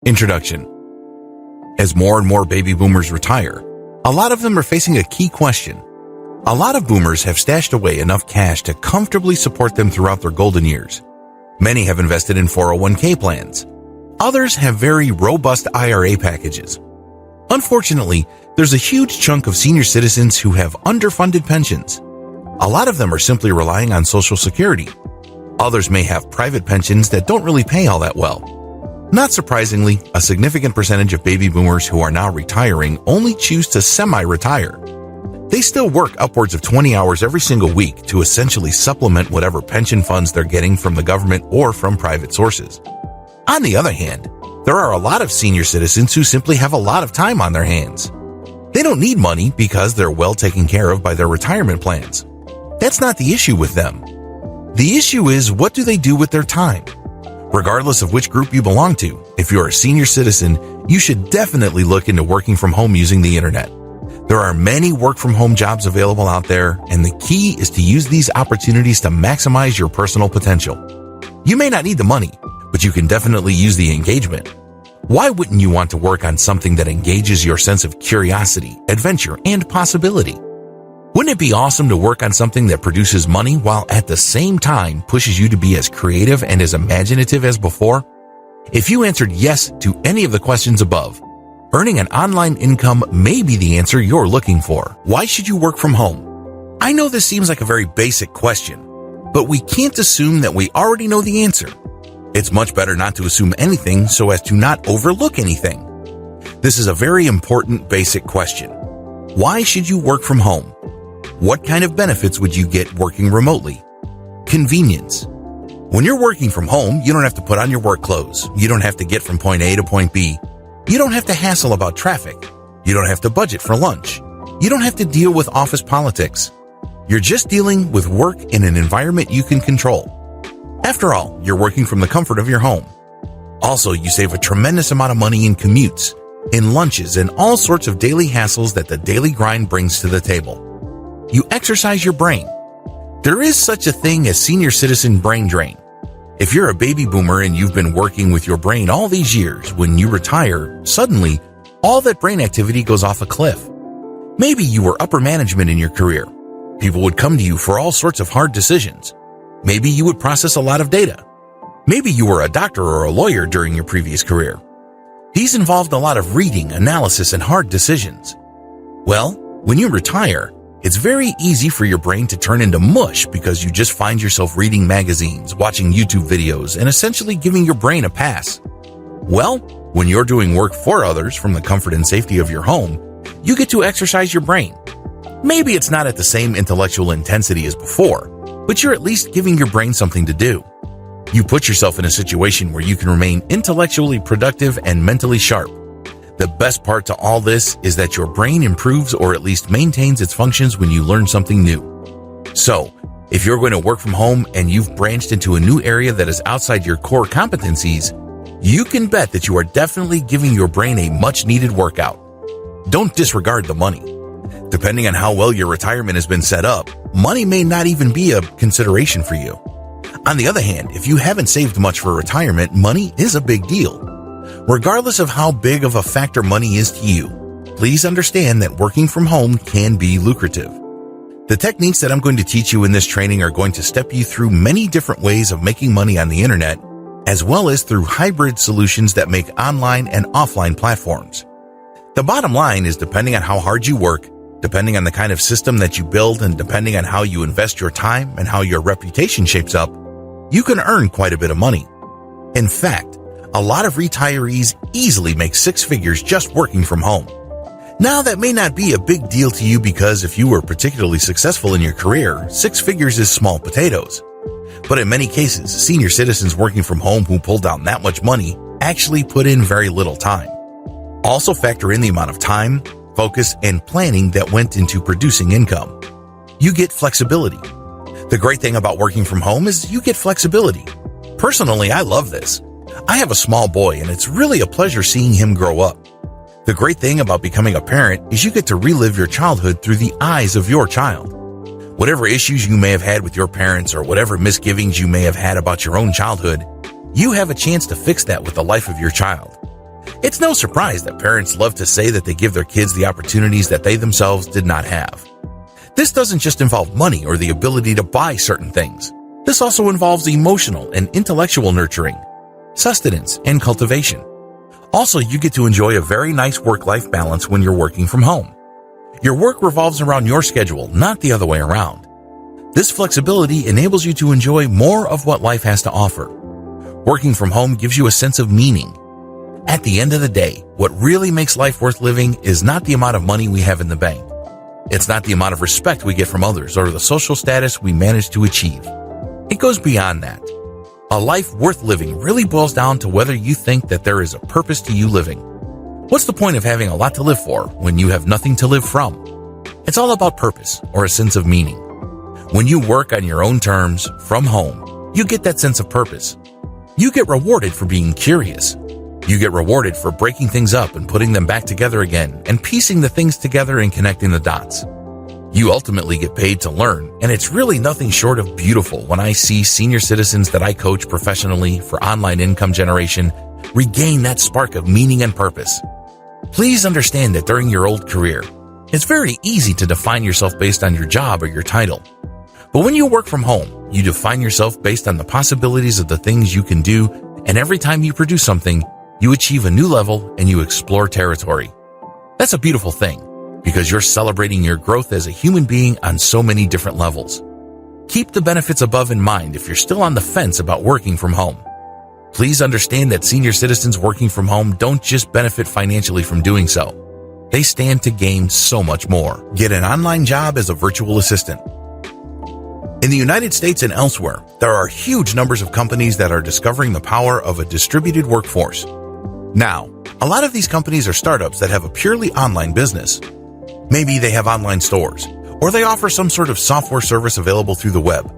Introduction. As more and more baby boomers retire, a lot of them are facing a key question. A lot of boomers have stashed away enough cash to comfortably support them throughout their golden years. Many have invested in 401k plans. Others have very robust IRA packages. Unfortunately, there's a huge chunk of senior citizens who have underfunded pensions. A lot of them are simply relying on Social Security. Others may have private pensions that don't really pay all that well. Not surprisingly, a significant percentage of baby boomers who are now retiring only choose to semi-retire. They still work upwards of 20 hours every single week to essentially supplement whatever pension funds they're getting from the government or from private sources. On the other hand, there are a lot of senior citizens who simply have a lot of time on their hands. They don't need money because they're well taken care of by their retirement plans. That's not the issue with them. The issue is, what do they do with their time? Regardless of which group you belong to, if you're a senior citizen, you should definitely look into working from home using the internet. There are many work-from-home jobs available out there, and the key is to use these opportunities to maximize your personal potential. You may not need the money, but you can definitely use the engagement. Why wouldn't you want to work on something that engages your sense of curiosity, adventure, and possibility? Wouldn't it be awesome to work on something that produces money while at the same time pushes you to be as creative and as imaginative as before? If you answered yes to any of the questions above, earning an online income may be the answer you're looking for. Why should you work from home? I know this seems like a very basic question, but we can't assume that we already know the answer. It's much better not to assume anything so as to not overlook anything. This is a very important basic question. Why should you work from home? What kind of benefits would you get working remotely? Convenience. When you're working from home, you don't have to put on your work clothes. You don't have to get from point A to point B. You don't have to hassle about traffic. You don't have to budget for lunch. You don't have to deal with office politics. You're just dealing with work in an environment you can control. After all, you're working from the comfort of your home. Also, you save a tremendous amount of money in commutes, in lunches, and all sorts of daily hassles that the daily grind brings to the table. You exercise your brain. There is such a thing as senior citizen brain drain. If you're a baby boomer and you've been working with your brain all these years, when you retire, suddenly, all that brain activity goes off a cliff. Maybe you were upper management in your career. People would come to you for all sorts of hard decisions. Maybe you would process a lot of data. Maybe you were a doctor or a lawyer during your previous career. These involved a lot of reading, analysis, and hard decisions. Well, when you retire, it's very easy for your brain to turn into mush because you just find yourself reading magazines, watching YouTube videos, and essentially giving your brain a pass. Well, when you're doing work for others from the comfort and safety of your home, you get to exercise your brain. Maybe it's not at the same intellectual intensity as before, but you're at least giving your brain something to do. You put yourself in a situation where you can remain intellectually productive and mentally sharp. The best part to all this is that your brain improves or at least maintains its functions when you learn something new. So, if you're going to work from home and you've branched into a new area that is outside your core competencies, you can bet that you are definitely giving your brain a much-needed workout. Don't disregard the money. Depending on how well your retirement has been set up, money may not even be a consideration for you. On the other hand, if you haven't saved much for retirement, money is a big deal. Regardless of how big of a factor money is to you, please understand that working from home can be lucrative. The techniques that I'm going to teach you in this training are going to step you through many different ways of making money on the internet, as well as through hybrid solutions that make online and offline platforms. The bottom line is, depending on how hard you work, depending on the kind of system that you build, and depending on how you invest your time and how your reputation shapes up, you can earn quite a bit of money. In fact, a lot of retirees easily make six figures just working from home. Now, that may not be a big deal to you because if you were particularly successful in your career, six figures is small potatoes. But in many cases, senior citizens working from home who pull down that much money actually put in very little time. Also factor in the amount of time, focus, and planning that went into producing income. You get flexibility. The great thing about working from home is you get flexibility. Personally, I love this. I have a small boy, and it's really a pleasure seeing him grow up. The great thing about becoming a parent is you get to relive your childhood through the eyes of your child. Whatever issues you may have had with your parents or whatever misgivings you may have had about your own childhood, you have a chance to fix that with the life of your child. It's no surprise that parents love to say that they give their kids the opportunities that they themselves did not have. This doesn't just involve money or the ability to buy certain things. This also involves emotional and intellectual nurturing, sustenance, and cultivation. Also, you get to enjoy a very nice work-life balance when you're working from home. Your work revolves around your schedule, not the other way around. This flexibility enables you to enjoy more of what life has to offer. Working from home gives you a sense of meaning. At the end of the day, what really makes life worth living is not the amount of money we have in the bank. It's not the amount of respect we get from others or the social status we manage to achieve. It goes beyond that. A life worth living really boils down to whether you think that there is a purpose to you living. What's the point of having a lot to live for when you have nothing to live from? It's all about purpose or a sense of meaning. When you work on your own terms from home, you get that sense of purpose. You get rewarded for being curious. You get rewarded for breaking things up and putting them back together again and piecing the things together and connecting the dots. You ultimately get paid to learn, and it's really nothing short of beautiful when I see senior citizens that I coach professionally for online income generation regain that spark of meaning and purpose. Please understand that during your old career, it's very easy to define yourself based on your job or your title. But when you work from home, you define yourself based on the possibilities of the things you can do, and every time you produce something, you achieve a new level and you explore territory. That's a beautiful thing, because you're celebrating your growth as a human being on so many different levels. Keep the benefits above in mind if you're still on the fence about working from home. Please understand that senior citizens working from home don't just benefit financially from doing so. They stand to gain so much more. Get an online job as a virtual assistant. In the United States and elsewhere, there are huge numbers of companies that are discovering the power of a distributed workforce. Now, a lot of these companies are startups that have a purely online business. Maybe they have online stores, or they offer some sort of software service available through the web.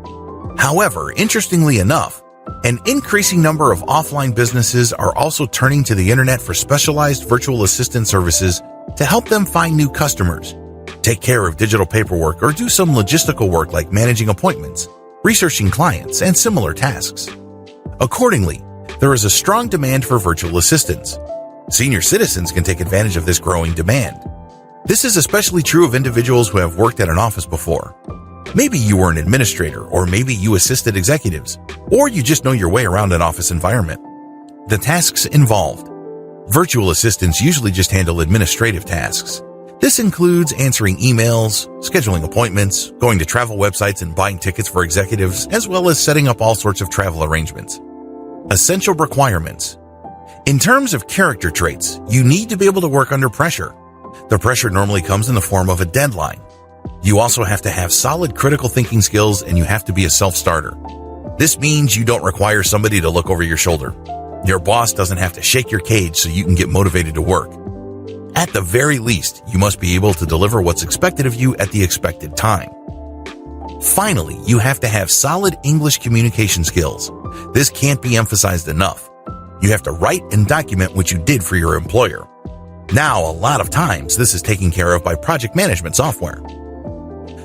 However, interestingly enough, an increasing number of offline businesses are also turning to the internet for specialized virtual assistant services to help them find new customers, take care of digital paperwork, or do some logistical work like managing appointments, researching clients, and similar tasks. Accordingly, there is a strong demand for virtual assistants. Senior citizens can take advantage of this growing demand. This is especially true of individuals who have worked at an office before. Maybe you were an administrator, or maybe you assisted executives, or you just know your way around an office environment. The tasks involved. Virtual assistants usually just handle administrative tasks. This includes answering emails, scheduling appointments, going to travel websites and buying tickets for executives, as well as setting up all sorts of travel arrangements. Essential requirements. In terms of character traits, you need to be able to work under pressure. The pressure normally comes in the form of a deadline. You also have to have solid critical thinking skills, and you have to be a self-starter. This means you don't require somebody to look over your shoulder. Your boss doesn't have to shake your cage so you can get motivated to work. At the very least, you must be able to deliver what's expected of you at the expected time. Finally, you have to have solid English communication skills. This can't be emphasized enough. You have to write and document what you did for your employer. Now, a lot of times, this is taken care of by project management software.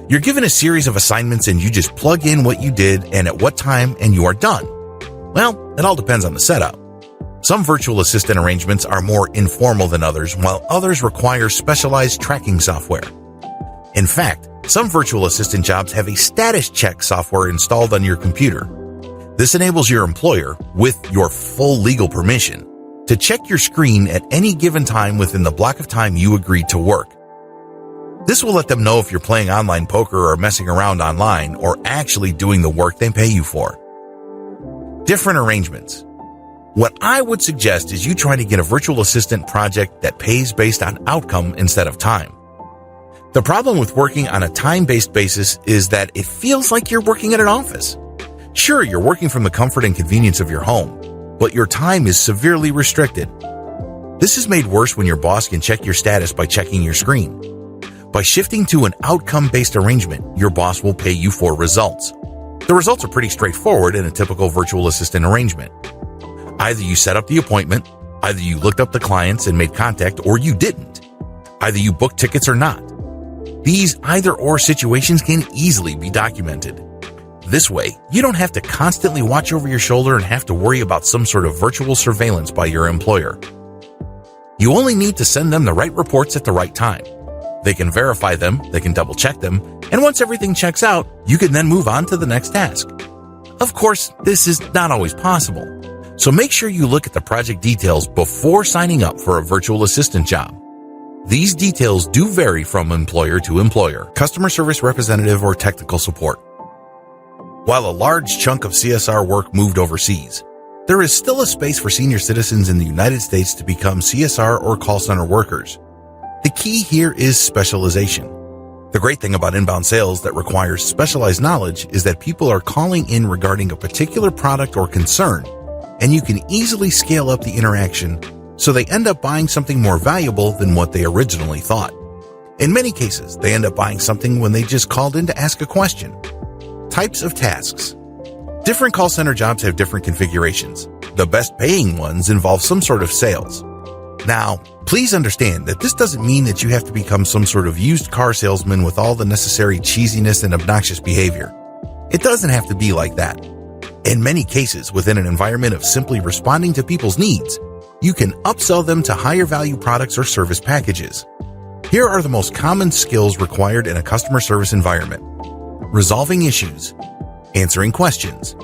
You're given a series of assignments and you just plug in what you did and at what time, and you are done. Well, it all depends on the setup. Some virtual assistant arrangements are more informal than others, while others require specialized tracking software. In fact, some virtual assistant jobs have a status check software installed on your computer. This enables your employer, with your full legal permission, to check your screen at any given time within the block of time you agreed to work. This will let them know if you're playing online poker or messing around online or actually doing the work they pay you for. Different arrangements. What I would suggest is you try to get a virtual assistant project that pays based on outcome instead of time. The problem with working on a time-based basis is that it feels like you're working at an office. Sure, you're working from the comfort and convenience of your home, but your time is severely restricted. This is made worse when your boss can check your status by checking your screen. By shifting to an outcome-based arrangement, your boss will pay you for results. The results are pretty straightforward in a typical virtual assistant arrangement. Either you set up the appointment, either you looked up the clients and made contact, or you didn't. Either you booked tickets or not. These either-or situations can easily be documented. This way, you don't have to constantly watch over your shoulder and have to worry about some sort of virtual surveillance by your employer. You only need to send them the right reports at the right time. They can verify them, they can double check them, and once everything checks out, you can then move on to the next task. Of course, this is not always possible, so make sure you look at the project details before signing up for a virtual assistant job. These details do vary from employer to employer, customer service representative or technical support. While a large chunk of CSR work moved overseas, there is still a space for senior citizens in the United States to become CSR or call center workers. The key here is specialization. The great thing about inbound sales that requires specialized knowledge is that people are calling in regarding a particular product or concern, and you can easily scale up the interaction so they end up buying something more valuable than what they originally thought. In many cases, they end up buying something when they just called in to ask a question. Types of tasks. Different call center jobs have different configurations. The best paying ones involve some sort of sales. Now, please understand that this doesn't mean that you have to become some sort of used car salesman with all the necessary cheesiness and obnoxious behavior. It doesn't have to be like that. In many cases, within an environment of simply responding to people's needs, you can upsell them to higher value products or service packages. Here are the most common skills required in a customer service environment: resolving issues, answering questions,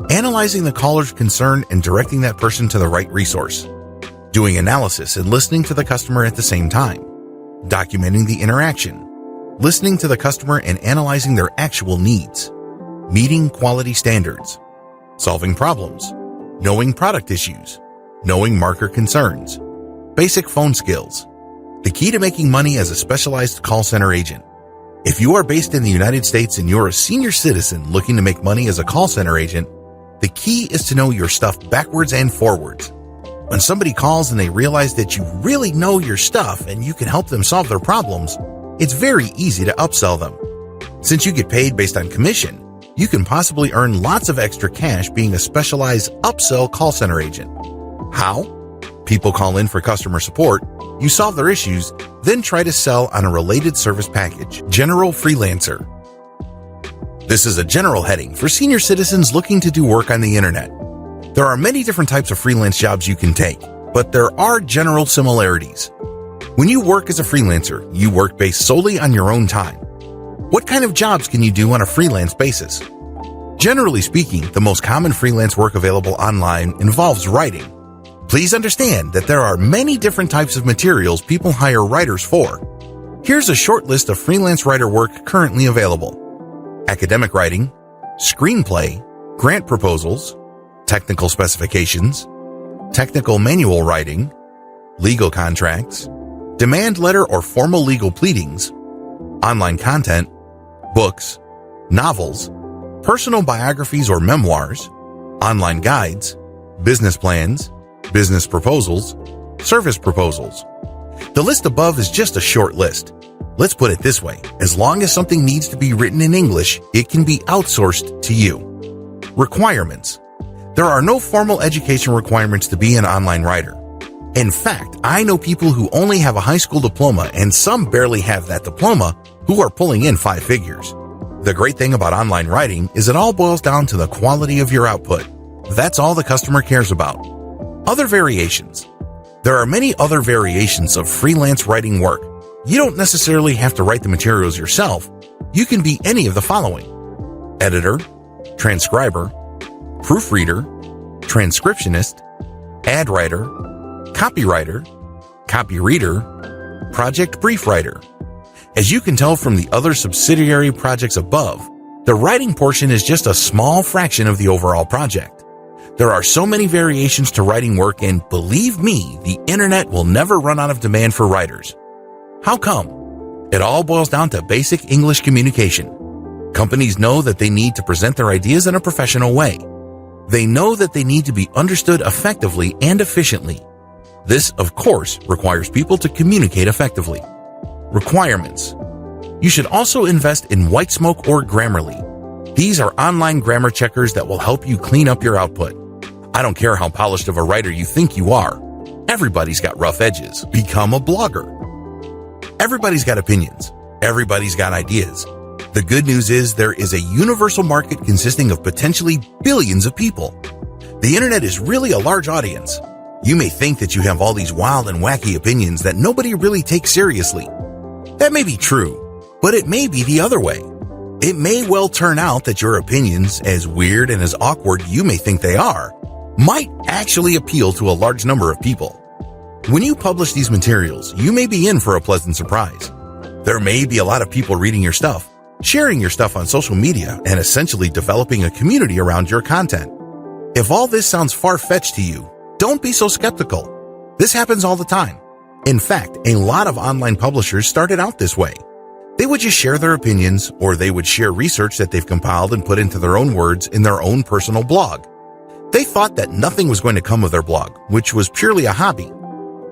analyzing the caller's concern and directing that person to the right resource, doing analysis and listening to the customer at the same time, documenting the interaction, listening to the customer and analyzing their actual needs, meeting quality standards, solving problems, knowing product issues, knowing marker concerns, basic phone skills. The key to making money as a specialized call center agent. If you are based in the United States and you're a senior citizen looking to make money as a call center agent, the key is to know your stuff backwards and forwards. When somebody calls and they realize that you really know your stuff and you can help them solve their problems, it's very easy to upsell them. Since you get paid based on commission, you can possibly earn lots of extra cash being a specialized upsell call center agent. How? People call in for customer support, you solve their issues, then try to sell on a related service package. General freelancer. This is a general heading for senior citizens looking to do work on the internet. There are many different types of freelance jobs you can take, but there are general similarities. When you work as a freelancer, you work based solely on your own time. What kind of jobs can you do on a freelance basis? Generally speaking, the most common freelance work available online involves writing. Please understand that there are many different types of materials people hire writers for. Here's a short list of freelance writer work currently available: academic writing, screenplay, grant proposals, technical specifications, technical manual writing, legal contracts, demand letter or formal legal pleadings, online content, books, novels, personal biographies or memoirs, online guides, business plans, business proposals, service proposals. The list above is just a short list. Let's put it this way: as long as something needs to be written in English, it can be outsourced to you. Requirements. There are no formal education requirements to be an online writer. In fact, I know people who only have a high school diploma and some barely have that diploma who are pulling in 5 figures. The great thing about online writing is it all boils down to the quality of your output. That's all the customer cares about. Other variations. There are many other variations of freelance writing work. You don't necessarily have to write the materials yourself. You can be any of the following: editor, transcriber, proofreader, transcriptionist, ad writer, copywriter, copy reader, project brief writer. As you can tell from the other subsidiary projects above, the writing portion is just a small fraction of the overall project. There are so many variations to writing work, and believe me, the internet will never run out of demand for writers. How come? It all boils down to basic English communication. Companies know that they need to present their ideas in a professional way. They know that they need to be understood effectively and efficiently. This, of course, requires people to communicate effectively. Requirements. You should also invest in Whitesmoke or Grammarly. These are online grammar checkers that will help you clean up your output. I don't care how polished of a writer you think you are. Everybody's got rough edges. Become a blogger. Everybody's got opinions. Everybody's got ideas. The good news is there is a universal market consisting of potentially billions of people. The internet is really a large audience. You may think that you have all these wild and wacky opinions that nobody really takes seriously. That may be true, but it may be the other way. It may well turn out that your opinions, as weird and as awkward you may think they are, might actually appeal to a large number of people. When you publish these materials, you may be in for a pleasant surprise. There may be a lot of people reading your stuff, sharing your stuff on social media, and essentially developing a community around your content. If all this sounds far-fetched to you, don't be so skeptical. This happens all the time. In fact, a lot of online publishers started out this way. They would just share their opinions, or they would share research that they've compiled and put into their own words in their own personal blog. They thought that nothing was going to come of their blog, which was purely a hobby.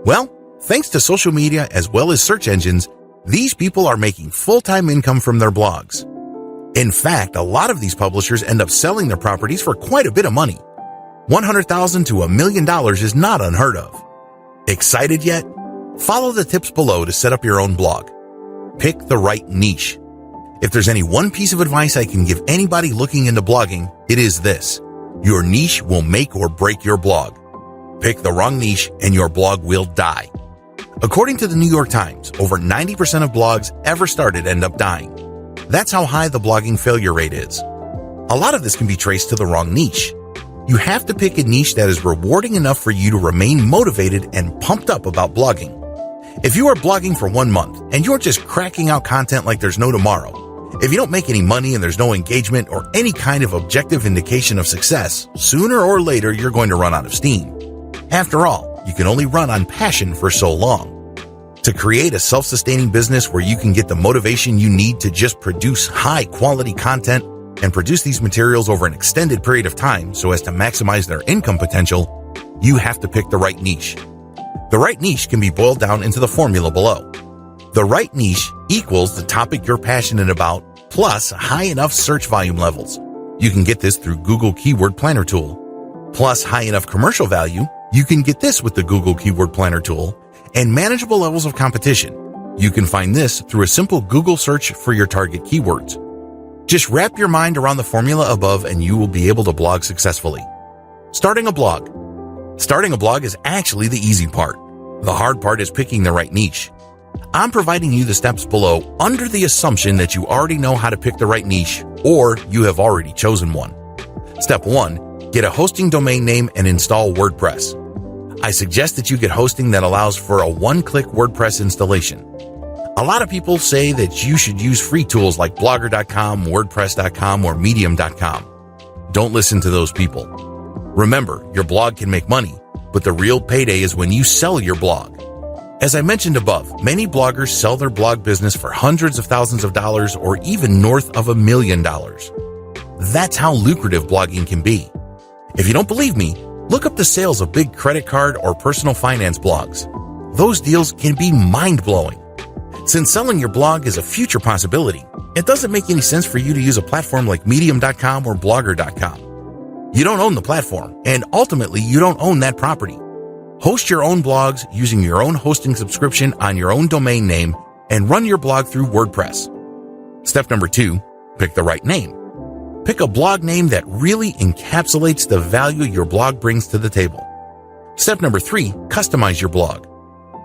Well, thanks to social media as well as search engines, these people are making full-time income from their blogs. In fact, a lot of these publishers end up selling their properties for quite a bit of money. $100,000 to $1 million is not unheard of. Excited yet? Follow the tips below to set up your own blog. Pick the right niche. If there's any one piece of advice I can give anybody looking into blogging, it is this. Your niche will make or break your blog. Pick the wrong niche and your blog will die. According to the New York Times, over 90% of blogs ever started end up dying. That's how high the blogging failure rate is. A lot of this can be traced to the wrong niche. You have to pick a niche that is rewarding enough for you to remain motivated and pumped up about blogging. If you are blogging for 1 month and you're just cracking out content like there's no tomorrow, if you don't make any money and there's no engagement or any kind of objective indication of success, sooner or later you're going to run out of steam. After all, you can only run on passion for so long. To create a self-sustaining business where you can get the motivation you need to just produce high-quality content and produce these materials over an extended period of time so as to maximize their income potential, you have to pick the right niche. The right niche can be boiled down into the formula below. The right niche equals the topic you're passionate about plus high enough search volume levels. You can get this through Google Keyword Planner tool. Plus high enough commercial value. You can get this with the Google Keyword Planner tool. And manageable levels of competition. You can find this through a simple Google search for your target keywords. Just wrap your mind around the formula above and you will be able to blog successfully. Starting a blog. Starting a blog is actually the easy part. The hard part is picking the right niche. I'm providing you the steps below under the assumption that you already know how to pick the right niche or you have already chosen one. Step 1. Get a hosting domain name and install WordPress. I suggest that you get hosting that allows for a one-click WordPress installation. A lot of people say that you should use free tools like Blogger.com, WordPress.com, or Medium.com. Don't listen to those people. Remember, your blog can make money, but the real payday is when you sell your blog. As I mentioned above, many bloggers sell their blog business for hundreds of thousands of dollars or even north of $1 million. That's how lucrative blogging can be. If you don't believe me, look up the sales of big credit card or personal finance blogs. Those deals can be mind-blowing. Since selling your blog is a future possibility, it doesn't make any sense for you to use a platform like Medium.com or Blogger.com. You don't own the platform, and ultimately you don't own that property. Host your own blogs using your own hosting subscription on your own domain name and run your blog through WordPress. Step number 2, pick the right name. Pick a blog name that really encapsulates the value your blog brings to the table. Step number 3, customize your blog.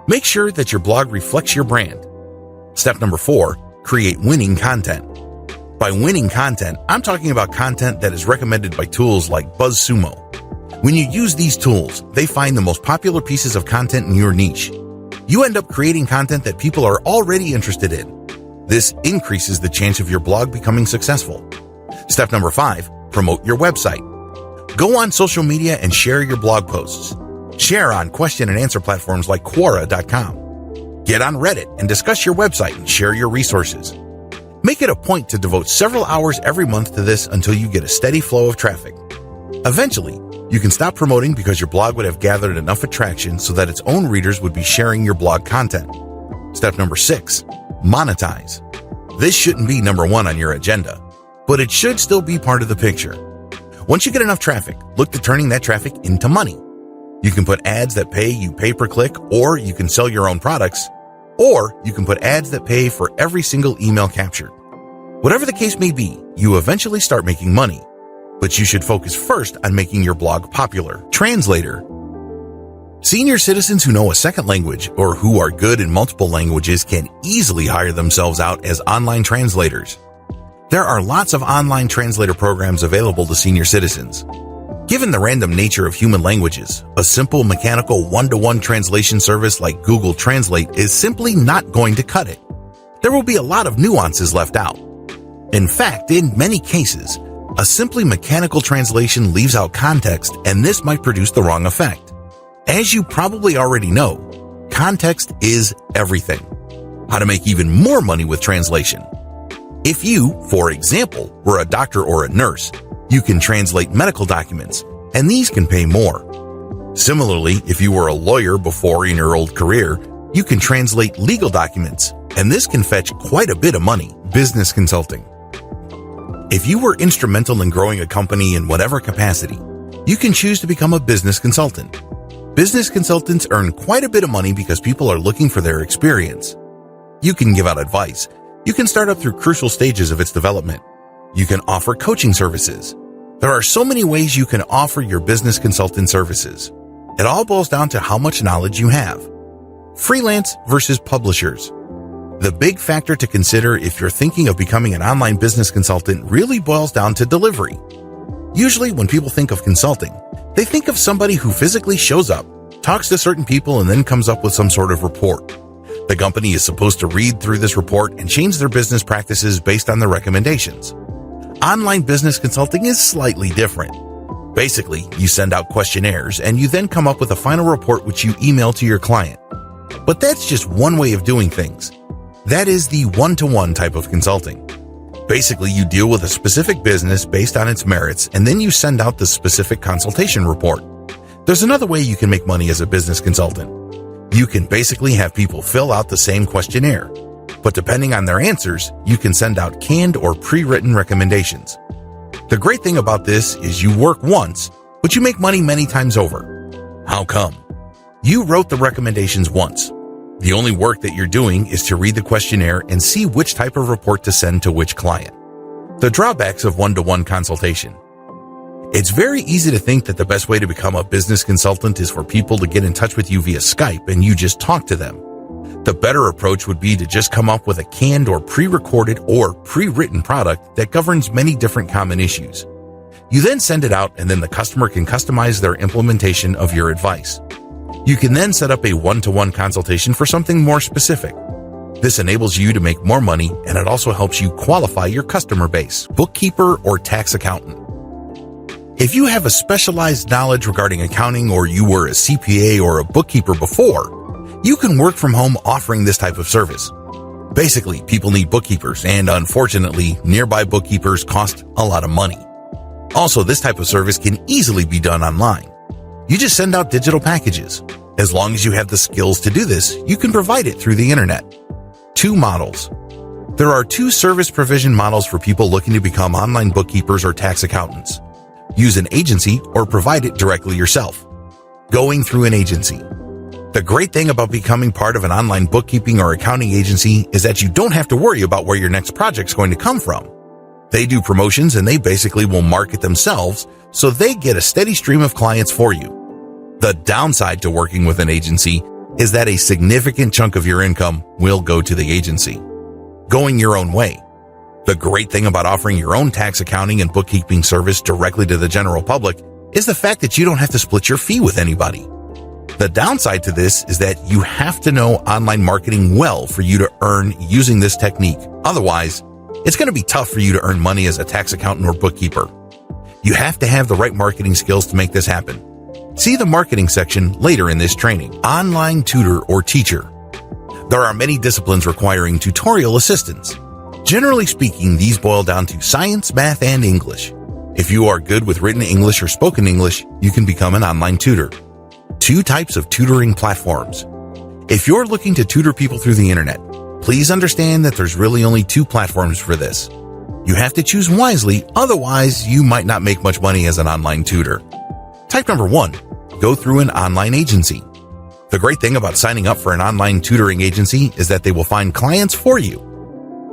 Make sure that your blog reflects your brand. Step number 4, create winning content. By winning content, I'm talking about content that is recommended by tools like BuzzSumo. When you use these tools, they find the most popular pieces of content in your niche. You end up creating content that people are already interested in. This increases the chance of your blog becoming successful. Step number 5, promote your website. Go on social media and share your blog posts. Share on question and answer platforms like Quora.com. Get on Reddit and discuss your website and share your resources. Make it a point to devote several hours every month to this until you get a steady flow of traffic. Eventually, you can stop promoting because your blog would have gathered enough attraction so that its own readers would be sharing your blog content. Step number 6, monetize. This shouldn't be number 1 on your agenda, but it should still be part of the picture. Once you get enough traffic, look to turning that traffic into money. You can put ads that pay you pay per click, or you can sell your own products, or you can put ads that pay for every single email captured. Whatever the case may be, you eventually start making money, but you should focus first on making your blog popular. Translator. Senior citizens who know a second language or who are good in multiple languages can easily hire themselves out as online translators. There are lots of online translator programs available to senior citizens. Given the random nature of human languages, a simple mechanical one-to-one translation service like Google Translate is simply not going to cut it. There will be a lot of nuances left out. In fact, in many cases, a simply mechanical translation leaves out context, and this might produce the wrong effect. As you probably already know, context is everything. How to make even more money with translation. If you, for example, were a doctor or a nurse, you can translate medical documents, and these can pay more. Similarly, if you were a lawyer before in your old career, you can translate legal documents, and this can fetch quite a bit of money. Business consulting. If you were instrumental in growing a company in whatever capacity, you can choose to become a business consultant. Business consultants earn quite a bit of money because people are looking for their experience. You can give out advice. You can start up through crucial stages of its development. You can offer coaching services. There are so many ways you can offer your business consultant services. It all boils down to how much knowledge you have. Freelance versus publishers. The big factor to consider if you're thinking of becoming an online business consultant really boils down to delivery. Usually when people think of consulting, they think of somebody who physically shows up, talks to certain people, and then comes up with some sort of report. The company is supposed to read through this report and change their business practices based on the recommendations. Online business consulting is slightly different. Basically, you send out questionnaires and you then come up with a final report which you email to your client. But that's just one way of doing things. That is the one-to-one type of consulting. Basically, you deal with a specific business based on its merits, and then you send out the specific consultation report. There's another way you can make money as a business consultant. You can basically have people fill out the same questionnaire, but depending on their answers, you can send out canned or pre-written recommendations. The great thing about this is you work once, but you make money many times over. How come? You wrote the recommendations once. The only work that you're doing is to read the questionnaire and see which type of report to send to which client. The drawbacks of one-to-one consultation. It's very easy to think that the best way to become a business consultant is for people to get in touch with you via Skype and you just talk to them. The better approach would be to just come up with a canned or pre-recorded or pre-written product that governs many different common issues. You then send it out, and then the customer can customize their implementation of your advice. You can then set up a one-to-one consultation for something more specific. This enables you to make more money, and it also helps you qualify your customer base, bookkeeper or tax accountant. If you have a specialized knowledge regarding accounting, or you were a CPA or a bookkeeper before, you can work from home offering this type of service. Basically, people need bookkeepers, and unfortunately, nearby bookkeepers cost a lot of money. Also, this type of service can easily be done online. You just send out digital packages. As long as you have the skills to do this, you can provide it through the internet. 2 models. There are 2 service provision models for people looking to become online bookkeepers or tax accountants. Use an agency or provide it directly yourself. Going through an agency. The great thing about becoming part of an online bookkeeping or accounting agency is that you don't have to worry about where your next project's going to come from. They do promotions, and they basically will market themselves, so they get a steady stream of clients for you. The downside to working with an agency is that a significant chunk of your income will go to the agency. Going your own way. The great thing about offering your own tax accounting and bookkeeping service directly to the general public is the fact that you don't have to split your fee with anybody. The downside to this is that you have to know online marketing well for you to earn using this technique. Otherwise, it's going to be tough for you to earn money as a tax accountant or bookkeeper. You have to have the right marketing skills to make this happen. See the marketing section later in this training. Online tutor or teacher. There are many disciplines requiring tutorial assistance. Generally speaking, these boil down to science, math, and English. If you are good with written English or spoken English, you can become an online tutor. 2 types of tutoring platforms. If you're looking to tutor people through the internet, please understand that there's really only 2 platforms for this. You have to choose wisely, otherwise you might not make much money as an online tutor. Type number 1, go through an online agency. The great thing about signing up for an online tutoring agency is that they will find clients for you.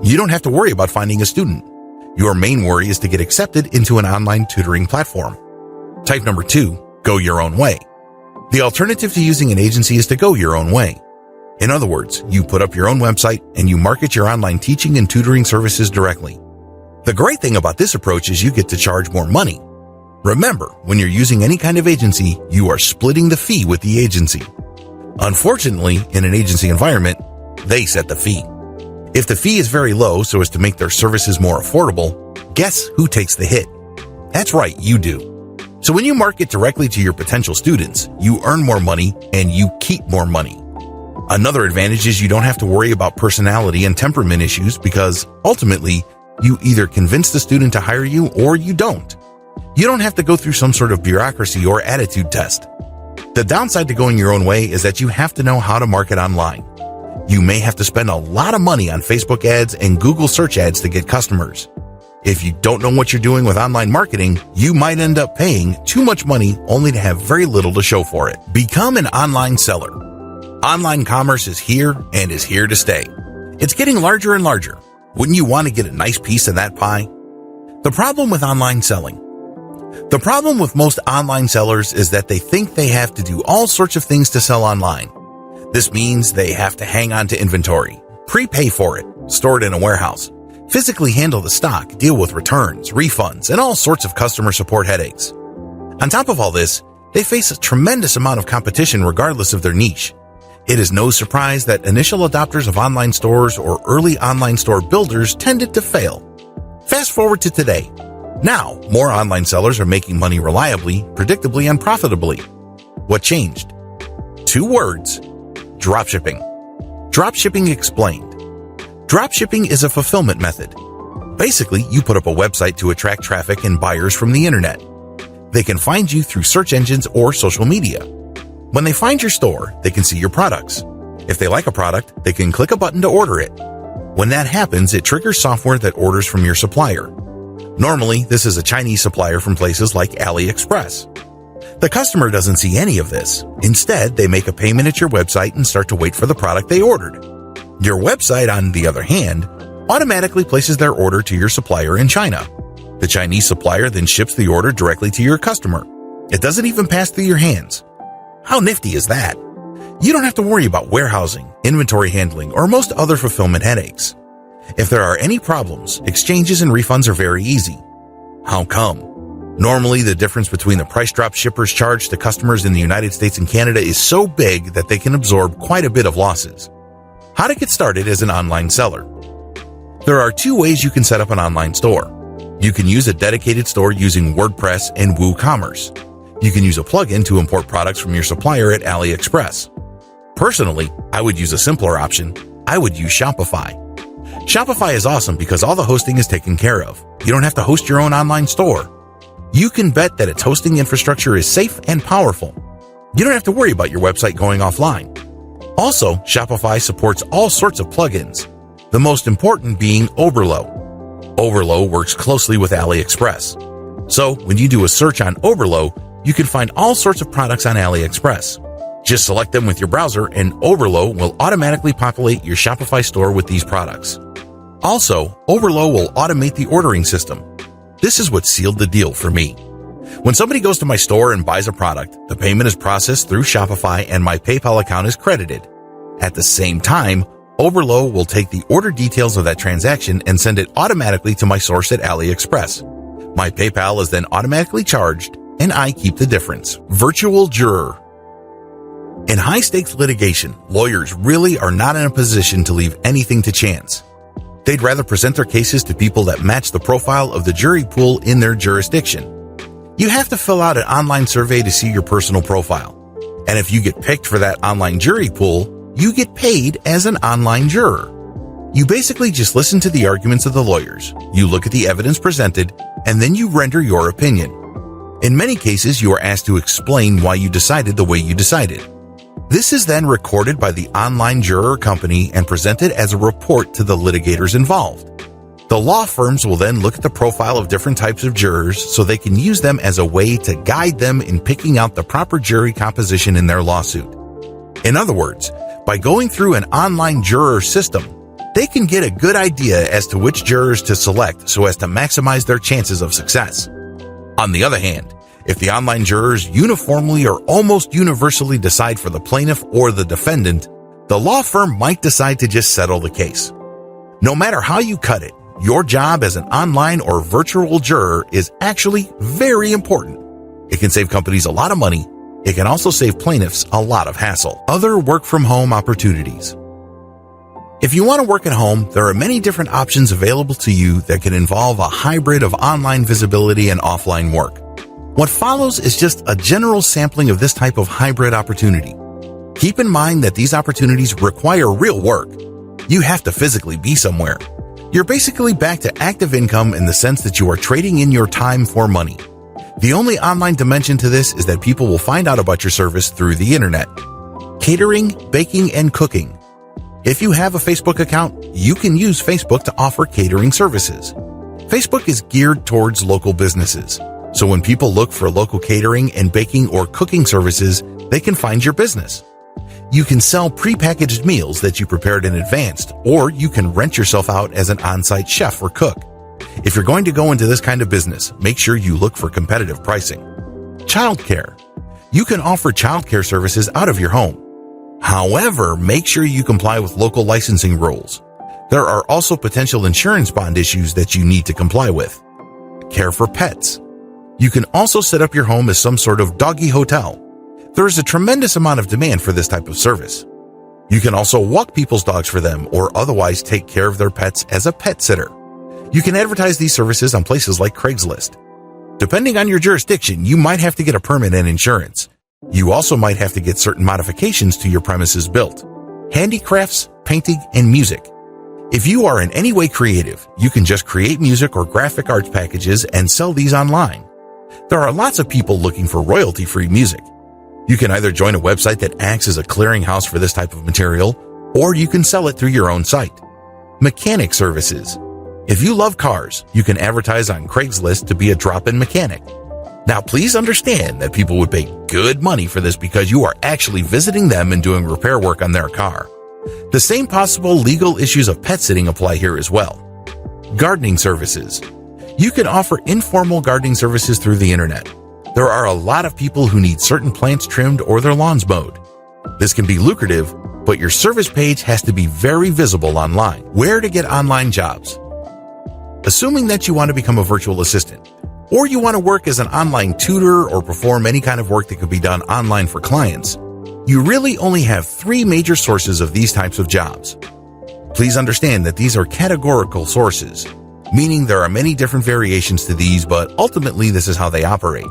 You don't have to worry about finding a student. Your main worry is to get accepted into an online tutoring platform. Type number 2, go your own way. The alternative to using an agency is to go your own way. In other words, you put up your own website and you market your online teaching and tutoring services directly. The great thing about this approach is you get to charge more money. Remember, when you're using any kind of agency, you are splitting the fee with the agency. Unfortunately, in an agency environment, they set the fee. If the fee is very low so as to make their services more affordable, guess who takes the hit? That's right, you do. So when you market directly to your potential students, you earn more money and you keep more money. Another advantage is you don't have to worry about personality and temperament issues because ultimately, you either convince the student to hire you or you don't. You don't have to go through some sort of bureaucracy or attitude test. The downside to going your own way is that you have to know how to market online. You may have to spend a lot of money on Facebook ads and Google search ads to get customers. If you don't know what you're doing with online marketing, you might end up paying too much money only to have very little to show for it. Become an online seller. Online commerce is here and is here to stay. It's getting larger and larger. Wouldn't you want to get a nice piece of that pie? The problem with online selling. The problem with most online sellers is that they think they have to do all sorts of things to sell online. This means they have to hang on to inventory, prepay for it, store it in a warehouse, physically handle the stock, deal with returns, refunds, and all sorts of customer support headaches. On top of all this, they face a tremendous amount of competition regardless of their niche. It is no surprise that initial adopters of online stores or early online store builders tended to fail. Fast forward to today. Now, more online sellers are making money reliably, predictably, and profitably. What changed? 2 words: dropshipping. Dropshipping explained. Dropshipping is a fulfillment method. Basically, you put up a website to attract traffic and buyers from the internet. They can find you through search engines or social media. When they find your store, they can see your products. If they like a product, they can click a button to order it. When that happens, it triggers software that orders from your supplier. Normally, this is a Chinese supplier from places like AliExpress. The customer doesn't see any of this. Instead, they make a payment at your website and start to wait for the product they ordered. Your website, on the other hand, automatically places their order to your supplier in China. The Chinese supplier then ships the order directly to your customer. It doesn't even pass through your hands. How nifty is that? You don't have to worry about warehousing, inventory handling, or most other fulfillment headaches. If there are any problems, exchanges and refunds are very easy. How come? Normally, the difference between the price drop shippers charge to customers in the United States and Canada is so big that they can absorb quite a bit of losses. How to get started as an online seller. There are 2 ways you can set up an online store. You can use a dedicated store using WordPress and WooCommerce. You can use a plugin to import products from your supplier at AliExpress. Personally, I would use a simpler option. I would use Shopify. Shopify is awesome because all the hosting is taken care of. You don't have to host your own online store. You can bet that its hosting infrastructure is safe and powerful. You don't have to worry about your website going offline. Also, Shopify supports all sorts of plugins, the most important being Oberlo. Oberlo works closely with AliExpress. So, when you do a search on Oberlo, you can find all sorts of products on AliExpress. Just select them with your browser and Oberlo will automatically populate your Shopify store with these products. Also, Oberlo will automate the ordering system. This is what sealed the deal for me. When somebody goes to my store and buys a product, the payment is processed through Shopify and my PayPal account is credited. At the same time, Oberlo will take the order details of that transaction and send it automatically to my source at AliExpress. My PayPal is then automatically charged and I keep the difference. Virtual juror. In high-stakes litigation, lawyers really are not in a position to leave anything to chance. They'd rather present their cases to people that match the profile of the jury pool in their jurisdiction. You have to fill out an online survey to see your personal profile. And if you get picked for that online jury pool, you get paid as an online juror. You basically just listen to the arguments of the lawyers, you look at the evidence presented, and then you render your opinion. In many cases, you are asked to explain why you decided the way you decided. This is then recorded by the online juror company and presented as a report to the litigators involved. The law firms will then look at the profile of different types of jurors so they can use them as a way to guide them in picking out the proper jury composition in their lawsuit. In other words, by going through an online juror system, they can get a good idea as to which jurors to select so as to maximize their chances of success. On the other hand, If the online jurors uniformly or almost universally decide for the plaintiff or the defendant, the law firm might decide to just settle the case. No matter how you cut it, your job as an online or virtual juror is actually very important. It can save companies a lot of money. It can also save plaintiffs a lot of hassle. Other work-from-home opportunities. If you want to work at home, there are many different options available to you that can involve a hybrid of online visibility and offline work. What follows is just a general sampling of this type of hybrid opportunity. Keep in mind that these opportunities require real work. You have to physically be somewhere. You're basically back to active income in the sense that you are trading in your time for money. The only online dimension to this is that people will find out about your service through the internet. Catering, baking, and cooking. If you have a Facebook account, you can use Facebook to offer catering services. Facebook is geared towards local businesses, so when people look for local catering and baking or cooking services, they can find your business. You can sell prepackaged meals that you prepared in advance, or you can rent yourself out as an on-site chef or cook. If you're going to go into this kind of business, make sure you look for competitive pricing. Childcare. You can offer childcare services out of your home. However, make sure you comply with local licensing rules. There are also potential insurance bond issues that you need to comply with. Care for pets. You can also set up your home as some sort of doggy hotel. There is a tremendous amount of demand for this type of service. You can also walk people's dogs for them or otherwise take care of their pets as a pet sitter. You can advertise these services on places like Craigslist. Depending on your jurisdiction, you might have to get a permit and insurance. You also might have to get certain modifications to your premises built. Handicrafts, painting, and music. If you are in any way creative, you can just create music or graphic arts packages and sell these online. There are lots of people looking for royalty-free music. You can either join a website that acts as a clearinghouse for this type of material, or you can sell it through your own site. Mechanic services. If you love cars, you can advertise on Craigslist to be a drop-in mechanic. Now, please understand that people would pay good money for this because you are actually visiting them and doing repair work on their car. The same possible legal issues of pet sitting apply here as well. Gardening services. You can offer informal gardening services through the internet. There are a lot of people who need certain plants trimmed or their lawns mowed. This can be lucrative, but your service page has to be very visible online. Where to get online jobs? Assuming that you want to become a virtual assistant, or you want to work as an online tutor or perform any kind of work that could be done online for clients, you really only have 3 major sources of these types of jobs. Please understand that these are categorical sources, meaning there are many different variations to these, but ultimately this is how they operate.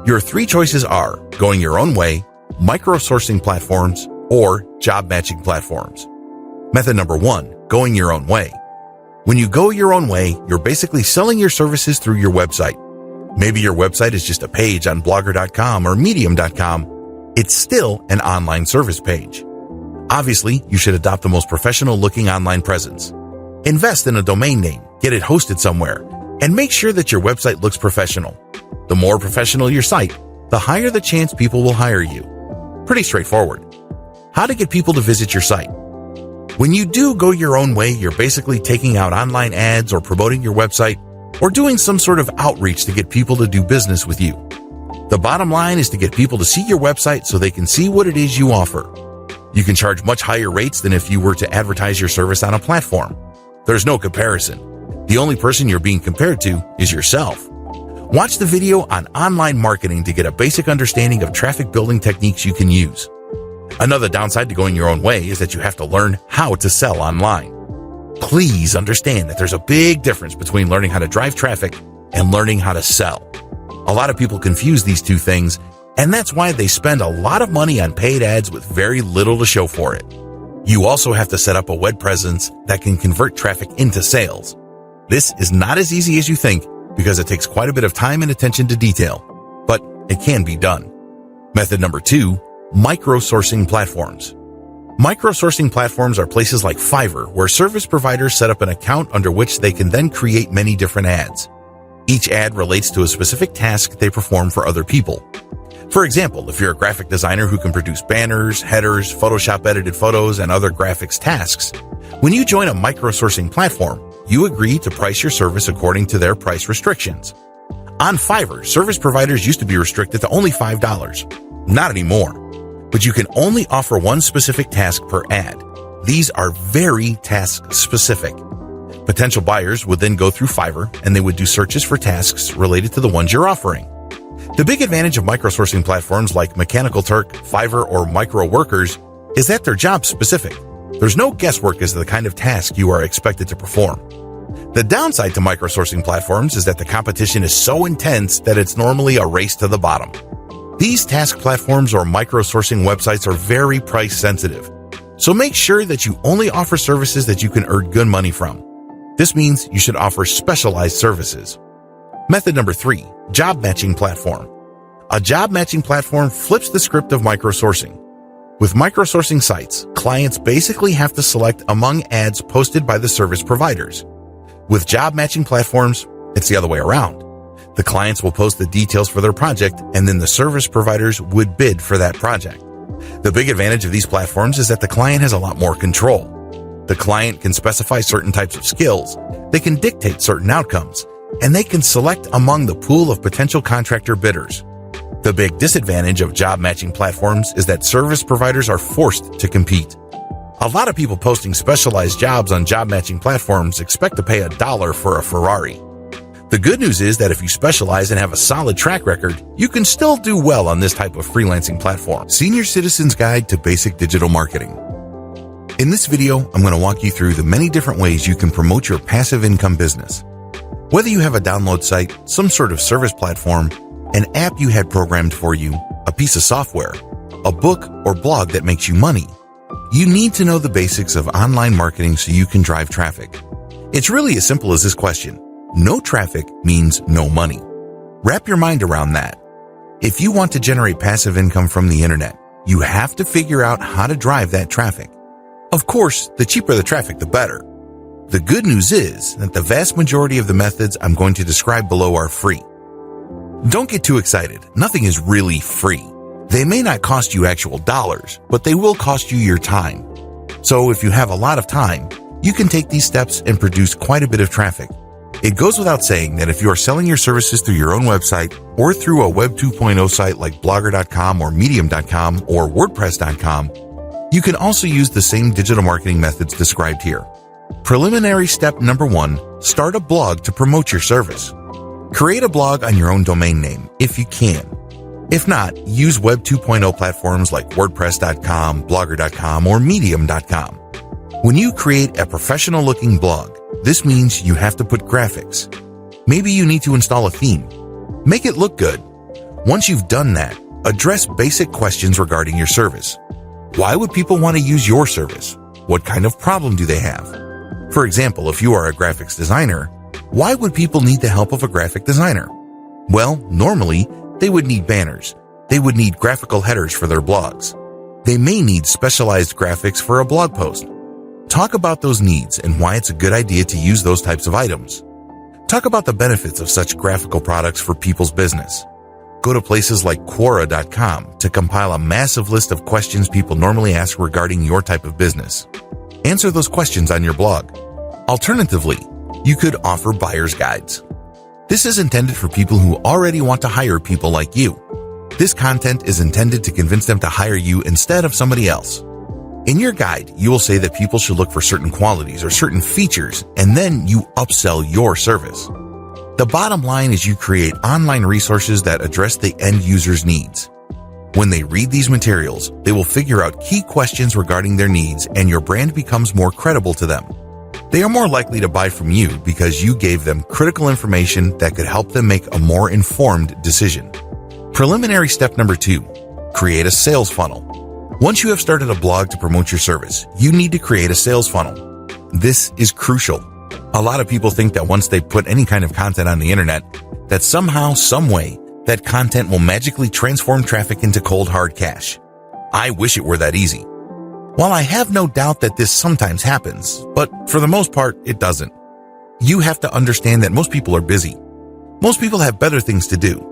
Your 3 choices are going your own way, micro-sourcing platforms, or job matching platforms. Method number 1, going your own way. When you go your own way, you're basically selling your services through your website. Maybe your website is just a page on Blogger.com or Medium.com. It's still an online service page. Obviously, you should adopt the most professional-looking online presence. Invest in a domain name, get it hosted somewhere, and make sure that your website looks professional. The more professional your site, the higher the chance people will hire you. Pretty straightforward. How to get people to visit your site. When you do go your own way, you're basically taking out online ads or promoting your website or doing some sort of outreach to get people to do business with you. The bottom line is to get people to see your website so they can see what it is you offer. You can charge much higher rates than if you were to advertise your service on a platform. There's no comparison. The only person you're being compared to is yourself. Watch the video on online marketing to get a basic understanding of traffic building techniques you can use. Another downside to going your own way is that you have to learn how to sell online. Please understand that there's a big difference between learning how to drive traffic and learning how to sell. A lot of people confuse these two things, and that's why they spend a lot of money on paid ads with very little to show for it. You also have to set up a web presence that can convert traffic into sales. This is not as easy as you think because it takes quite a bit of time and attention to detail, but it can be done. Method number 2, micro-sourcing platforms. Micro-sourcing platforms are places like Fiverr where service providers set up an account under which they can then create many different ads. Each ad relates to a specific task they perform for other people. For example, if you're a graphic designer who can produce banners, headers, Photoshop edited photos, and other graphics tasks, when you join a micro-sourcing platform, you agree to price your service according to their price restrictions. On Fiverr, service providers used to be restricted to only $5. Not anymore. But you can only offer one specific task per ad. These are very task-specific. Potential buyers would then go through Fiverr and they would do searches for tasks related to the ones you're offering. The big advantage of microsourcing platforms like Mechanical Turk, Fiverr, or MicroWorkers is that they're job-specific. There's no guesswork as to the kind of task you are expected to perform. The downside to microsourcing platforms is that the competition is so intense that it's normally a race to the bottom. These task platforms or microsourcing websites are very price sensitive, so make sure that you only offer services that you can earn good money from. This means you should offer specialized services. Method number 3, job matching platform. A job matching platform flips the script of microsourcing. With microsourcing sites, clients basically have to select among ads posted by the service providers. With job matching platforms, it's the other way around. The clients will post the details for their project, and then the service providers would bid for that project. The big advantage of these platforms is that the client has a lot more control. The client can specify certain types of skills, they can dictate certain outcomes, and they can select among the pool of potential contractor bidders. The big disadvantage of job matching platforms is that service providers are forced to compete. A lot of people posting specialized jobs on job matching platforms expect to pay $1 for a Ferrari. The good news is that if you specialize and have a solid track record, you can still do well on this type of freelancing platform. Senior Citizen's Guide to Basic Digital Marketing. In this video, I'm going to walk you through the many different ways you can promote your passive income business. Whether you have a download site, some sort of service platform, an app you had programmed for you, a piece of software, a book or blog that makes you money, you need to know the basics of online marketing so you can drive traffic. It's really as simple as this question. No traffic means no money. Wrap your mind around that. If you want to generate passive income from the internet, you have to figure out how to drive that traffic. Of course, the cheaper the traffic, the better. The good news is that the vast majority of the methods I'm going to describe below are free. Don't get too excited. Nothing is really free. They may not cost you actual dollars, but they will cost you your time. So if you have a lot of time, you can take these steps and produce quite a bit of traffic. It goes without saying that if you are selling your services through your own website or through a Web 2.0 site like Blogger.com or Medium.com or WordPress.com, you can also use the same digital marketing methods described here. Preliminary step number 1, start a blog to promote your service. Create a blog on your own domain name if you can. If not, use Web 2.0 platforms like WordPress.com, Blogger.com, or Medium.com. When you create a professional-looking blog, this means you have to put graphics. Maybe you need to install a theme. Make it look good. Once you've done that, address basic questions regarding your service. Why would people want to use your service? What kind of problem do they have? For example, if you are a graphics designer, why would people need the help of a graphic designer? Well, normally, they would need banners. They would need graphical headers for their blogs. They may need specialized graphics for a blog post. Talk about those needs and why it's a good idea to use those types of items. Talk about the benefits of such graphical products for people's business. Go to places like Quora.com to compile a massive list of questions people normally ask regarding your type of business. Answer those questions on your blog. Alternatively, you could offer buyer's guides. This is intended for people who already want to hire people like you. This content is intended to convince them to hire you instead of somebody else. In your guide, you will say that people should look for certain qualities or certain features, and then you upsell your service. The bottom line is you create online resources that address the end user's needs. When they read these materials, they will figure out key questions regarding their needs, and your brand becomes more credible to them. They are more likely to buy from you because you gave them critical information that could help them make a more informed decision. Preliminary step number 2, create a sales funnel. Once you have started a blog to promote your service, you need to create a sales funnel. This is crucial. A lot of people think that once they put any kind of content on the internet, that somehow, some way, that content will magically transform traffic into cold hard cash. I wish it were that easy. While I have no doubt that this sometimes happens, but for the most part, it doesn't. You have to understand that most people are busy. Most people have better things to do.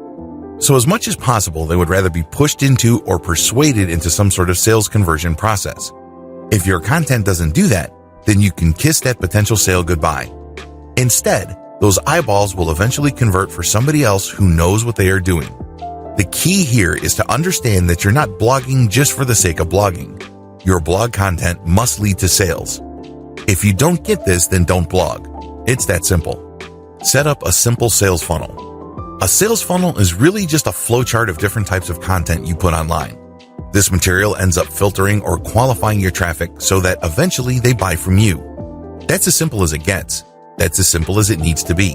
So as much as possible, they would rather be pushed into or persuaded into some sort of sales conversion process. If your content doesn't do that, then you can kiss that potential sale goodbye. Instead, Those eyeballs will eventually convert for somebody else who knows what they are doing. The key here is to understand that you're not blogging just for the sake of blogging. Your blog content must lead to sales. If you don't get this, then don't blog. It's that simple. Set up a simple sales funnel. A sales funnel is really just a flowchart of different types of content you put online. This material ends up filtering or qualifying your traffic so that eventually they buy from you. That's as simple as it gets. That's as simple as it needs to be.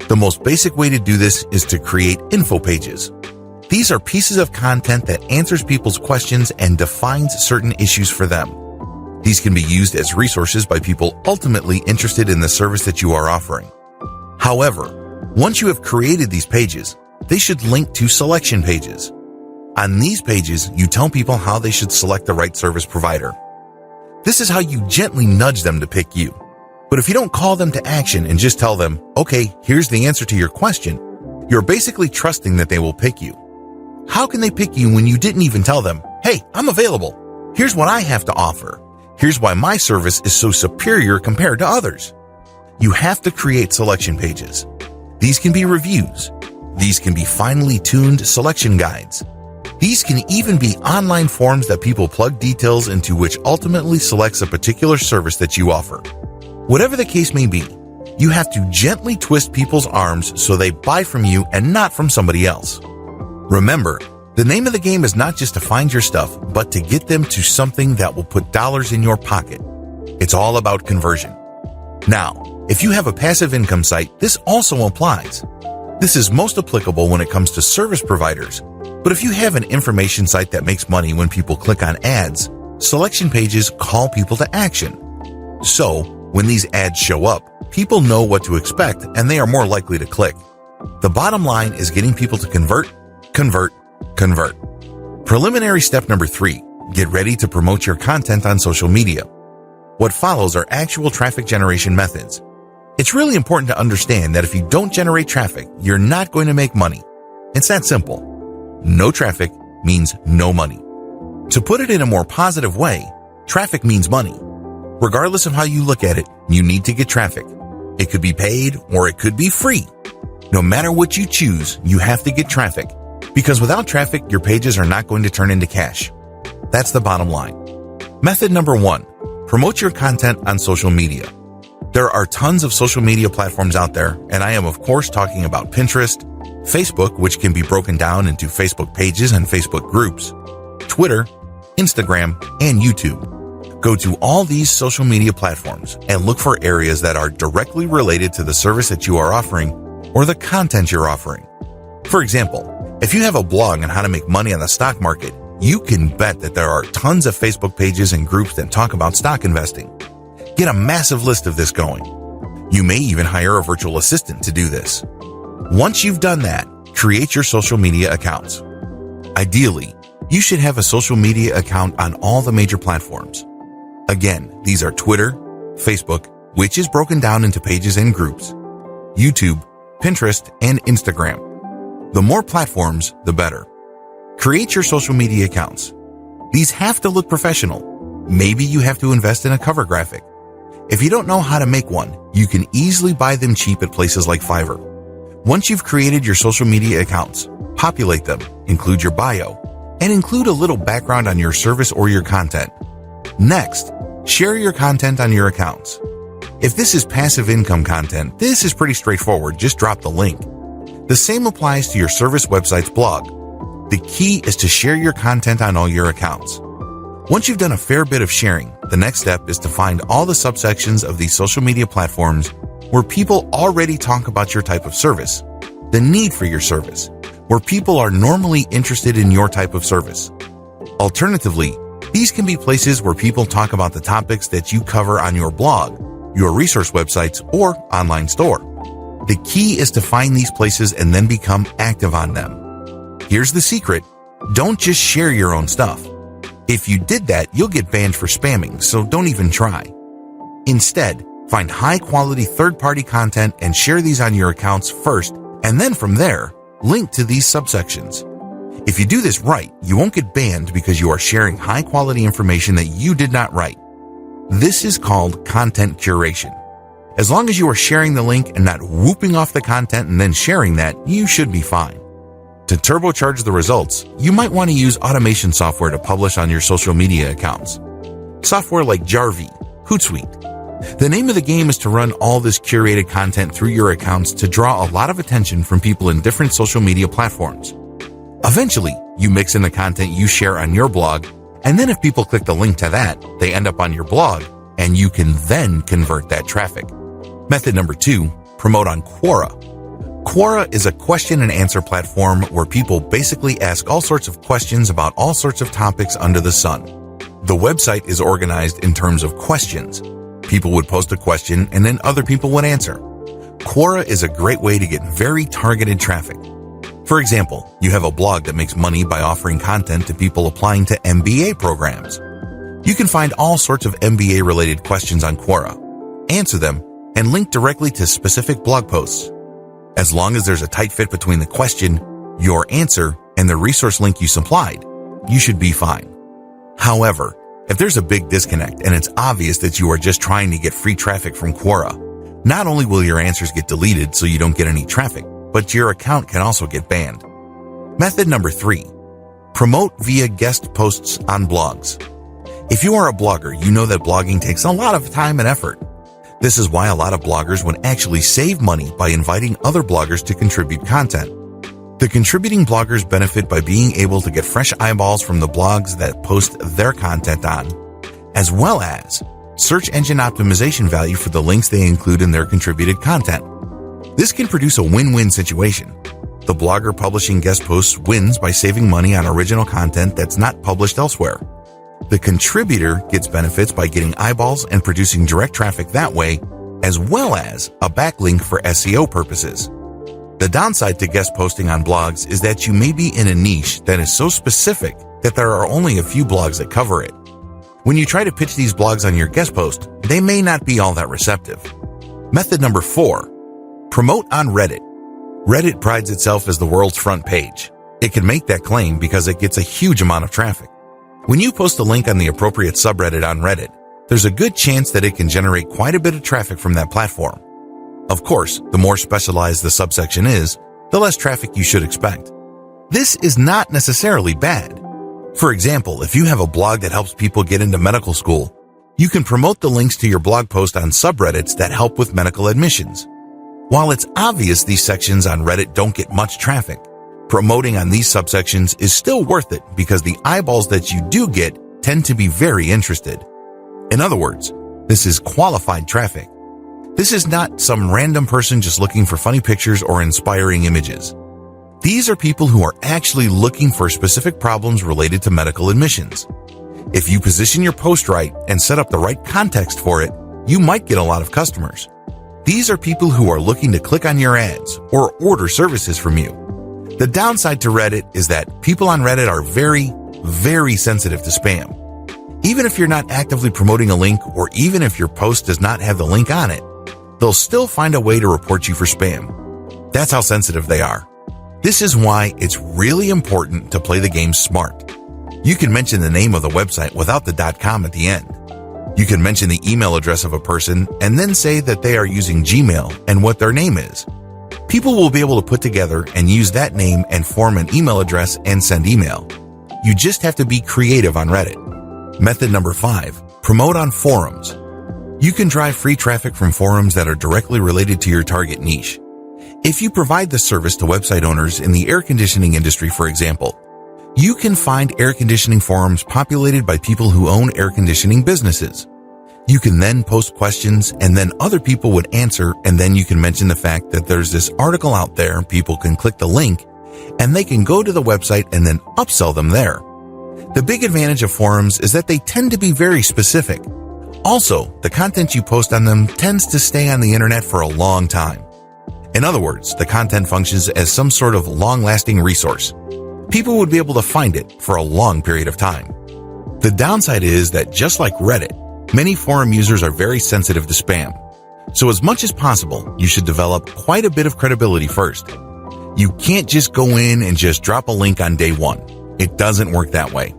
The most basic way to do this is to create info pages. These are pieces of content that answers people's questions and defines certain issues for them. These can be used as resources by people ultimately interested in the service that you are offering. However, once you have created these pages, they should link to selection pages. On these pages, you tell people how they should select the right service provider. This is how you gently nudge them to pick you. But if you don't call them to action and just tell them, okay, here's the answer to your question, you're basically trusting that they will pick you. How can they pick you when you didn't even tell them, hey, I'm available. Here's what I have to offer. Here's why my service is so superior compared to others. You have to create selection pages. These can be reviews. These can be finely tuned selection guides. These can even be online forms that people plug details into, which ultimately selects a particular service that you offer. Whatever the case may be, you have to gently twist people's arms so they buy from you and not from somebody else. Remember, the name of the game is not just to find your stuff, but to get them to something that will put dollars in your pocket. It's all about conversion. Now, if you have a passive income site, this also applies. This is most applicable when it comes to service providers. But if you have an information site that makes money when people click on ads, selection pages call people to action. So, when these ads show up, people know what to expect and they are more likely to click. The bottom line is getting people to convert. Preliminary step number 3, get ready to promote your content on social media. What follows are actual traffic generation methods. It's really important to understand that if you don't generate traffic, you're not going to make money. It's that simple. No traffic means no money. To put it in a more positive way, traffic means money. Regardless of how you look at it, you need to get traffic. It could be paid or it could be free. No matter what you choose, you have to get traffic. Because without traffic, your pages are not going to turn into cash. That's the bottom line. Method number 1, promote your content on social media. There are tons of social media platforms out there, and I am of course talking about Pinterest, Facebook, which can be broken down into Facebook pages and Facebook groups, Twitter, Instagram, and YouTube. Go to all these social media platforms and look for areas that are directly related to the service that you are offering or the content you're offering. For example, if you have a blog on how to make money on the stock market, you can bet that there are tons of Facebook pages and groups that talk about stock investing. Get a massive list of this going. You may even hire a virtual assistant to do this. Once you've done that, create your social media accounts. Ideally, you should have a social media account on all the major platforms. Again, these are Twitter, Facebook, which is broken down into pages and groups, YouTube, Pinterest, and Instagram. The more platforms, the better. Create your social media accounts. These have to look professional. Maybe you have to invest in a cover graphic. If you don't know how to make one, you can easily buy them cheap at places like Fiverr. Once you've created your social media accounts, populate them, include your bio, and include a little background on your service or your content. Next, share your content on your accounts. If this is passive income content, this is pretty straightforward. Just drop the link. The same applies to your service website's blog. The key is to share your content on all your accounts. Once you've done a fair bit of sharing, the next step is to find all the subsections of these social media platforms where people already talk about your type of service, the need for your service, where people are normally interested in your type of service. Alternatively, these can be places where people talk about the topics that you cover on your blog, your resource websites, or online store. The key is to find these places and then become active on them. Here's the secret. Don't just share your own stuff. If you did that, you'll get banned for spamming, so don't even try. Instead, find high-quality third-party content and share these on your accounts first, and then from there, link to these subsections. If you do this right, you won't get banned because you are sharing high-quality information that you did not write. This is called content curation. As long as you are sharing the link and not whooping off the content and then sharing that, you should be fine. To turbocharge the results, you might want to use automation software to publish on your social media accounts. Software like Jarvee, Hootsuite. The name of the game is to run all this curated content through your accounts to draw a lot of attention from people in different social media platforms. Eventually, you mix in the content you share on your blog, and then if people click the link to that, they end up on your blog, and you can then convert that traffic. Method number 2, promote on Quora. Quora is a question and answer platform where people basically ask all sorts of questions about all sorts of topics under the sun. The website is organized in terms of questions. People would post a question and then other people would answer. Quora is a great way to get very targeted traffic. For example, you have a blog that makes money by offering content to people applying to MBA programs. You can find all sorts of MBA-related questions on Quora, answer them, and link directly to specific blog posts. As long as there's a tight fit between the question, your answer, and the resource link you supplied, you should be fine. However, if there's a big disconnect and it's obvious that you are just trying to get free traffic from Quora, not only will your answers get deleted so you don't get any traffic, but your account can also get banned. Method number 3, promote via guest posts on blogs. If you are a blogger, you know that blogging takes a lot of time and effort. This is why a lot of bloggers would actually save money by inviting other bloggers to contribute content. The contributing bloggers benefit by being able to get fresh eyeballs from the blogs that post their content on, as well as search engine optimization value for the links they include in their contributed content. This can produce a win-win situation. The blogger publishing guest posts wins by saving money on original content that's not published elsewhere. The contributor gets benefits by getting eyeballs and producing direct traffic that way, as well as a backlink for SEO purposes. The downside to guest posting on blogs is that you may be in a niche that is so specific that there are only a few blogs that cover it. When you try to pitch these blogs on your guest post, they may not be all that receptive. Method number 4, promote on Reddit. Reddit prides itself as the world's front page. It can make that claim because it gets a huge amount of traffic. When you post a link on the appropriate subreddit on Reddit, there's a good chance that it can generate quite a bit of traffic from that platform. Of course, the more specialized the subsection is, the less traffic you should expect. This is not necessarily bad. For example, if you have a blog that helps people get into medical school, you can promote the links to your blog post on subreddits that help with medical admissions. While it's obvious these sections on Reddit don't get much traffic, promoting on these subsections is still worth it because the eyeballs that you do get tend to be very interested. In other words, this is qualified traffic. This is not some random person just looking for funny pictures or inspiring images. These are people who are actually looking for specific problems related to medical admissions. If you position your post right and set up the right context for it, you might get a lot of customers. These are people who are looking to click on your ads or order services from you. The downside to Reddit is that people on Reddit are very, very sensitive to spam. Even if you're not actively promoting a link or even if your post does not have the link on it, they'll still find a way to report you for spam. That's how sensitive they are. This is why it's really important to play the game smart. You can mention the name of the website without the .com at the end. You can mention the email address of a person and then say that they are using Gmail and what their name is. People will be able to put together and use that name and form an email address and send email. You just have to be creative on Reddit. Method number 5, promote on forums. You can drive free traffic from forums that are directly related to your target niche. If you provide the service to website owners in the air conditioning industry, for example, you can find air conditioning forums populated by people who own air conditioning businesses. You can then post questions and then other people would answer, and then you can mention the fact that there's this article out there, people can click the link and they can go to the website and then upsell them there. The big advantage of forums is that they tend to be very specific. Also, the content you post on them tends to stay on the internet for a long time. In other words, the content functions as some sort of long-lasting resource. People would be able to find it for a long period of time. The downside is that just like Reddit, many forum users are very sensitive to spam. So as much as possible, you should develop quite a bit of credibility first. You can't just go in and just drop a link on day one. It doesn't work that way.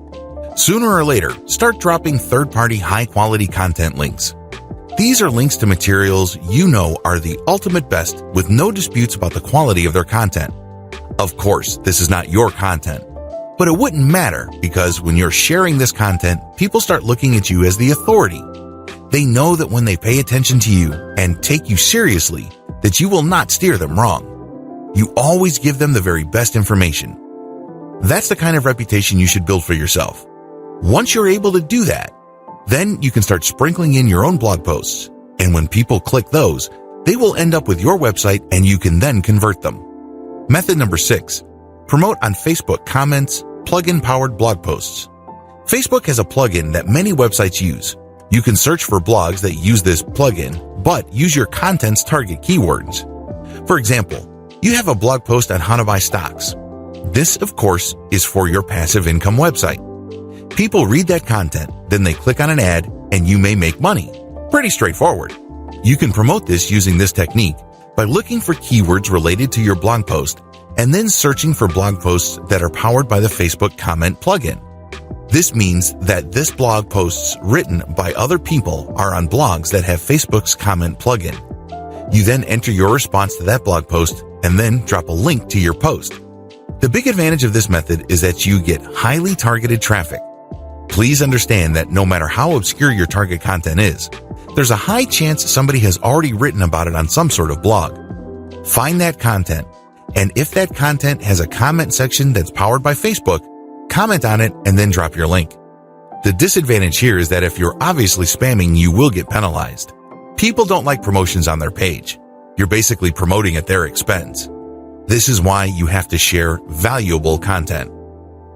Sooner or later, start dropping third-party high-quality content links. These are links to materials you know are the ultimate best with no disputes about the quality of their content. Of course, this is not your content, but it wouldn't matter because when you're sharing this content, people start looking at you as the authority. They know that when they pay attention to you and take you seriously, that you will not steer them wrong. You always give them the very best information. That's the kind of reputation you should build for yourself. Once you're able to do that, then you can start sprinkling in your own blog posts. And when people click those, they will end up with your website and you can then convert them. Method number 6, promote on Facebook comments, plugin-powered blog posts. Facebook has a plugin that many websites use. You can search for blogs that use this plugin, but use your content's target keywords. For example, you have a blog post on how to buy stocks. This, of course, is for your passive income website. People read that content, then they click on an ad, and you may make money. Pretty straightforward. You can promote this using this technique by looking for keywords related to your blog post and then searching for blog posts that are powered by the Facebook comment plugin. This means that this blog posts written by other people are on blogs that have Facebook's comment plugin. You then enter your response to that blog post and then drop a link to your post. The big advantage of this method is that you get highly targeted traffic. Please understand that no matter how obscure your target content is, there's a high chance somebody has already written about it on some sort of blog. Find that content, and if that content has a comment section that's powered by Facebook, comment on it and then drop your link. The disadvantage here is that if you're obviously spamming, you will get penalized. People don't like promotions on their page. You're basically promoting at their expense. This is why you have to share valuable content.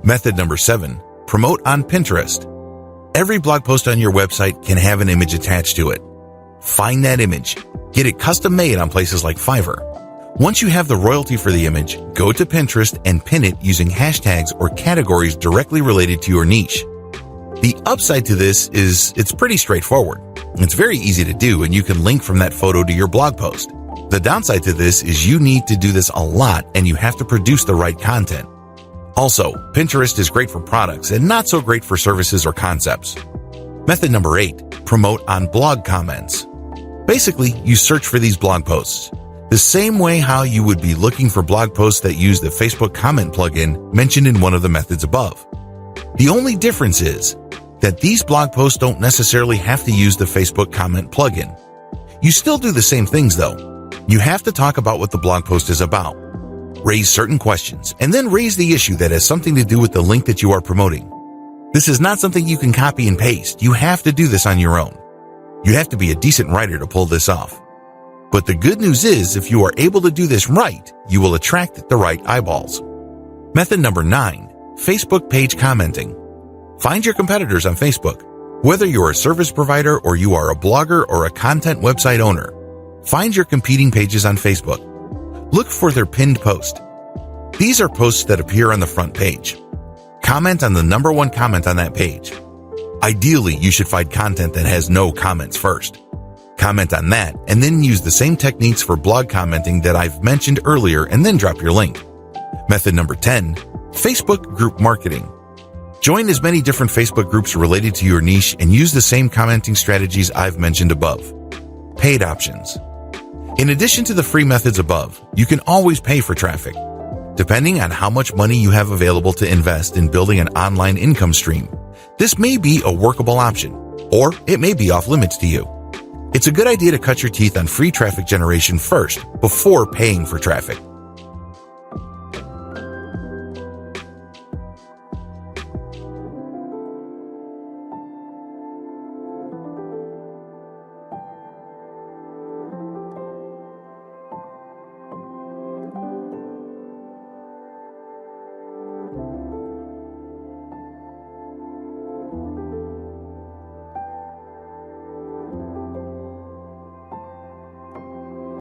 Method number 7, promote on Pinterest. Every blog post on your website can have an image attached to it. Find that image. Get it custom made on places like Fiverr. Once you have the royalty for the image, go to Pinterest and pin it using hashtags or categories directly related to your niche. The upside to this is it's pretty straightforward. It's very easy to do and you can link from that photo to your blog post. The downside to this is you need to do this a lot and you have to produce the right content. Also, Pinterest is great for products and not so great for services or concepts. Method number 8, promote on blog comments. Basically, you search for these blog posts. The same way how you would be looking for blog posts that use the Facebook comment plugin mentioned in one of the methods above. The only difference is that these blog posts don't necessarily have to use the Facebook comment plugin. You still do the same things though. You have to talk about what the blog post is about, raise certain questions, and then raise the issue that has something to do with the link that you are promoting. This is not something you can copy and paste. You have to do this on your own. You have to be a decent writer to pull this off. But the good news is, if you are able to do this right, you will attract the right eyeballs. Method number 9, Facebook page commenting. Find your competitors on Facebook. Whether you're a service provider or you are a blogger or a content website owner, find your competing pages on Facebook. Look for their pinned post. These are posts that appear on the front page. Comment on the number 1 comment on that page. Ideally, you should find content that has no comments first. Comment on that, and then use the same techniques for blog commenting that I've mentioned earlier and then drop your link. Method number 10, Facebook group marketing. Join as many different Facebook groups related to your niche and use the same commenting strategies I've mentioned above. Paid options. In addition to the free methods above, you can always pay for traffic. Depending on how much money you have available to invest in building an online income stream, this may be a workable option, or it may be off limits to you. It's a good idea to cut your teeth on free traffic generation first before paying for traffic.